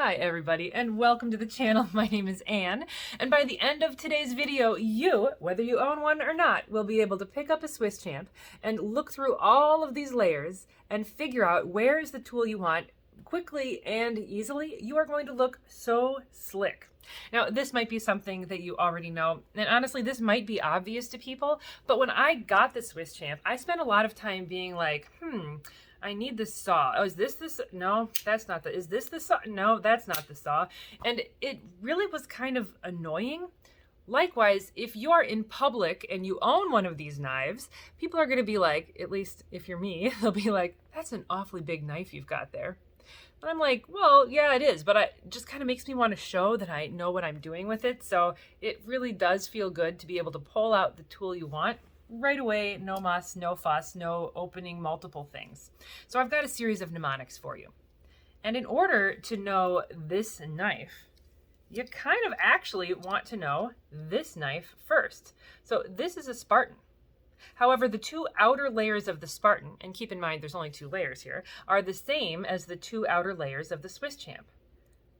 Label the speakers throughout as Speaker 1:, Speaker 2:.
Speaker 1: Hi everybody and welcome to the channel. My name is Anne, and by the end of today's video, you, whether you own one or not, will be able to pick up a Swiss Champ and look through all of these layers and figure out where is the tool you want quickly and easily. You are going to look so slick. Now, this might be something that you already know, and honestly, this might be obvious to people, but when I got the Swiss Champ, I spent a lot of time being like, I need the saw. Oh, is this the saw? No, that's not the, is this the saw? No, that's not the saw. And it really was kind of annoying. Likewise, if you're in public and you own one of these knives, people are going to be like, at least if you're me, they'll be like, that's an awfully big knife you've got there. And I'm like, well, yeah, it is, but it just kind of makes me want to show that I know what I'm doing with it. So it really does feel good to be able to pull out the tool you want right away. No muss, no fuss, no opening multiple things. So I've got a series of mnemonics for you. And in order to know this knife, you kind of actually want to know this knife first. So this is a Spartan. However, the two outer layers of the Spartan, and keep in mind there's only two layers here, are the same as the two outer layers of the Swiss Champ.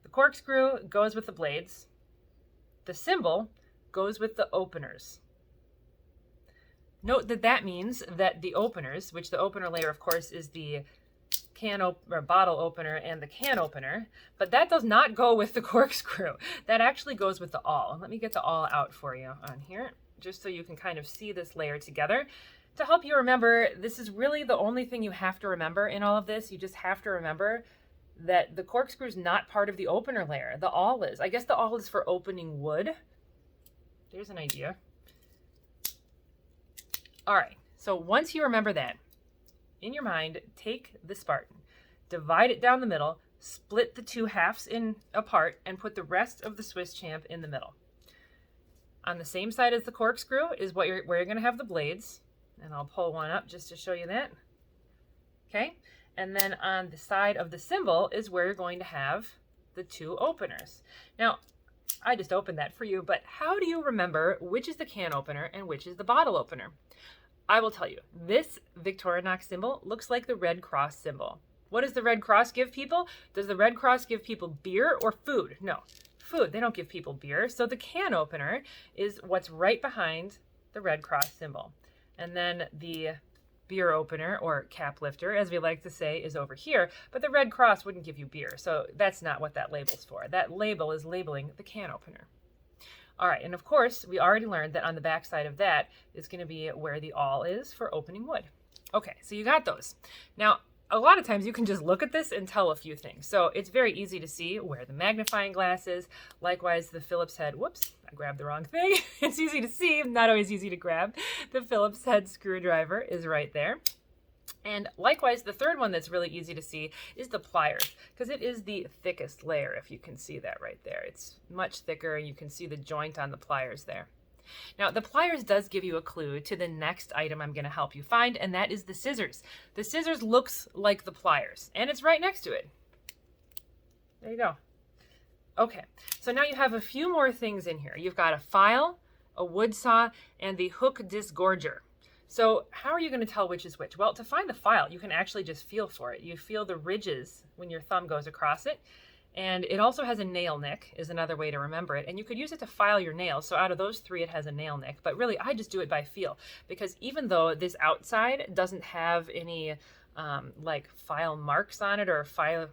Speaker 1: The corkscrew goes with the blades. The cymbal goes with the openers. Note that that means that the openers, which the opener layer, of course, is the bottle opener and the can opener, but that does not go with the corkscrew. That actually goes with the awl. Let me get the awl out for you on here, just so you can kind of see this layer together. To help you remember, this is really the only thing you have to remember in all of this. You just have to remember that the corkscrew is not part of the opener layer. The awl is. I guess the awl is for opening wood. There's an idea. All right, so once you remember that, in your mind, take the Spartan, divide it down the middle, split the two halves apart, and put the rest of the Swiss Champ in the middle. On the same side as the corkscrew is where you're going to have the blades, and I'll pull one up just to show you that. Okay, and then on the side of the cymbal is where you're going to have the two openers. Now, I just opened that for you, but how do you remember which is the can opener and which is the bottle opener? I will tell you, this Victorinox symbol looks like the Red Cross symbol. What does the Red Cross give people? Does the Red Cross give people beer or food? No, food. They don't give people beer. So the can opener is what's right behind the Red Cross symbol. And then the beer opener, or cap lifter, as we like to say, is over here. But the Red Cross wouldn't give you beer, so that's not what that label's for. That label is labeling the can opener. All right, and of course, we already learned that on the back side of that is going to be where the awl is for opening wood. Okay, so you got those. Now, a lot of times you can just look at this and tell a few things. So it's very easy to see where the magnifying glass is. Likewise, the Phillips head, whoops, I grabbed the wrong thing. It's easy to see, not always easy to grab. The Phillips head screwdriver is right there. And likewise, the third one that's really easy to see is the pliers, because it is the thickest layer, if you can see that right there. It's much thicker, and you can see the joint on the pliers there. Now, the pliers does give you a clue to the next item I'm going to help you find, and that is the scissors. The scissors looks like the pliers, and it's right next to it. There you go. Okay, so now you have a few more things in here. You've got a file, a wood saw, and the hook disgorger. So how are you going to tell which is which? Well, to find the file, you can actually just feel for it. You feel the ridges when your thumb goes across it. And it also has a nail nick, is another way to remember it. And you could use it to file your nails. So out of those three, it has a nail nick. But really, I just do it by feel. Because even though this outside doesn't have any like file marks on it or file...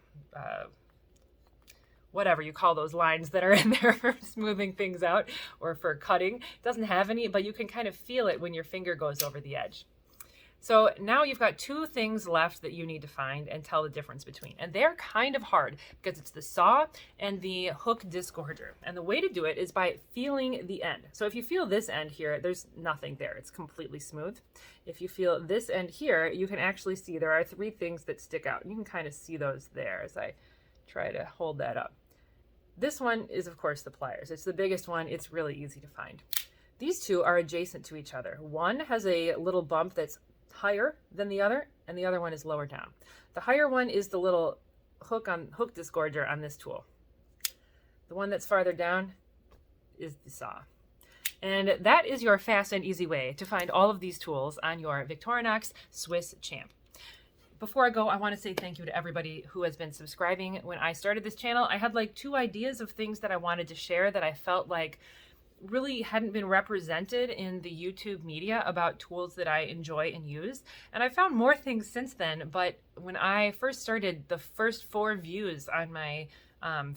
Speaker 1: whatever you call those lines that are in there for smoothing things out or for cutting. It doesn't have any, but you can kind of feel it when your finger goes over the edge. So now you've got two things left that you need to find and tell the difference between. And they're kind of hard because it's the saw and the hook disgorger. And the way to do it is by feeling the end. So if you feel this end here, there's nothing there. It's completely smooth. If you feel this end here, you can actually see there are three things that stick out. You can kind of see those there as I try to hold that up. This one is, of course, the pliers. It's the biggest one. It's really easy to find. These two are adjacent to each other. One has a little bump that's higher than the other, and the other one is lower down. The higher one is the little hook disgorger on this tool. The one that's farther down is the saw. And that is your fast and easy way to find all of these tools on your Victorinox Swiss Champ. before I go, I want to say thank you to everybody who has been subscribing. When I started this channel, I had like 2 ideas of things that I wanted to share that I felt like really hadn't been represented in the YouTube media about tools that I enjoy and use. And I found more things since then, but when I first started, the first 4 views on my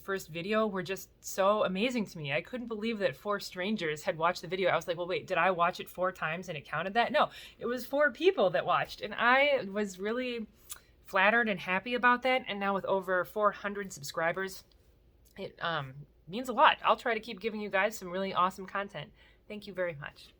Speaker 1: first video were just so amazing to me. I couldn't believe that 4 strangers had watched the video. I was like, well, wait, did I watch it 4 times and it counted that? No, it was 4 people that watched. And I was really flattered and happy about that. And now with over 400 subscribers, it means a lot. I'll try to keep giving you guys some really awesome content. Thank you very much.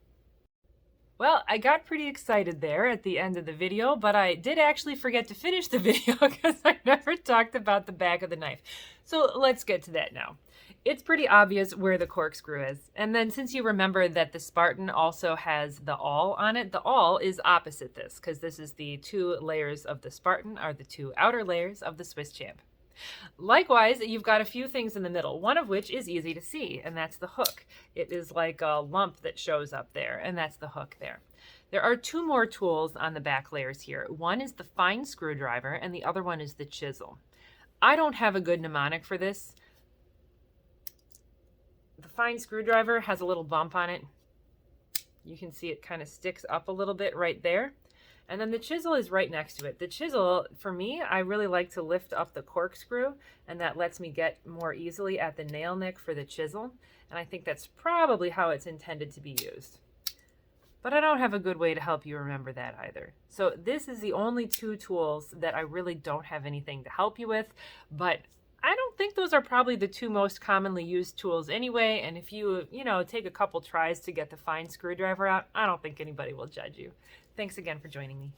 Speaker 1: Well, I got pretty excited there at the end of the video, but I did actually forget to finish the video because I never talked about the back of the knife. So let's get to that now. It's pretty obvious where the corkscrew is. And then since you remember that the Spartan also has the awl on it, the awl is opposite this because this is the 2 layers of the Spartan are the 2 outer layers of the Swiss champ. Likewise, you've got a few things in the middle, one of which is easy to see, and that's the hook. It is like a lump that shows up there, and that's the hook there. There are 2 more tools on the back layers here. One is the fine screwdriver, and the other one is the chisel. I don't have a good mnemonic for this. The fine screwdriver has a little bump on it. You can see it kind of sticks up a little bit right there. And then the chisel is right next to it. The chisel, for me, I really like to lift up the corkscrew, and that lets me get more easily at the nail nick for the chisel. And I think that's probably how it's intended to be used. But I don't have a good way to help you remember that either. So this is the only 2 tools that I really don't have anything to help you with, but I don't think those are probably the 2 most commonly used tools anyway. And if you take a couple tries to get the fine screwdriver out, I don't think anybody will judge you. Thanks again for joining me.